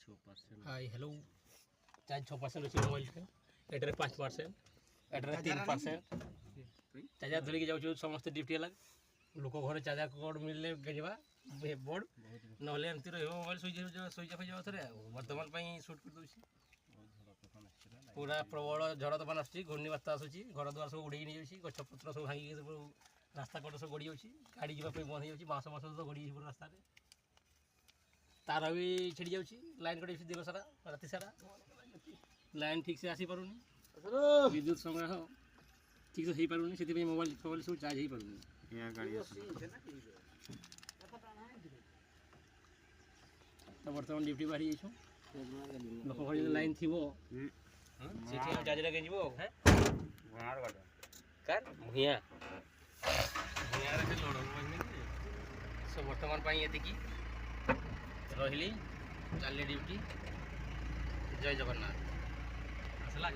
hi hello 4-6% अच्छी mobile के एटारे 5% एटारे 3% charger धरिकी जाऊँ समस्त डिप्टी अलग लोक घर चार्जर कोड मिलने गजवा बोर्ड ना एमती मोबाइल सुइच सुइच अफ हो थे बर्तमान सुट कर दूसरी पूरा प्रबल झड़ तोफान आसूँ घूर्णी बात्या आसूँ घर द्वार सब उड़े नहीं जाऊँ गछपत्र सब भांगी रास्ता कट सब गड़ी जाऊँ गाड़ी जावाई बंद हो बाँस बाँस सब गड़ी पूरा रास्ता तार भी छिड़ी जाऊँ लाइन कट दिन सारा राति सारा लाइन ठीक से आसी पारुनी विद्युत संग्रह ठीक से हो पारुनी से मोबाइल फोबाइल सब चार्ज हो पारुनी तो बर्तमान ड्यूटी बाहरी जाइछो लोक घर लाइन थी चार्ज लगे भूया सब बर्तमान ये रही चल ड्यूटी जय जगन्नाथ आसला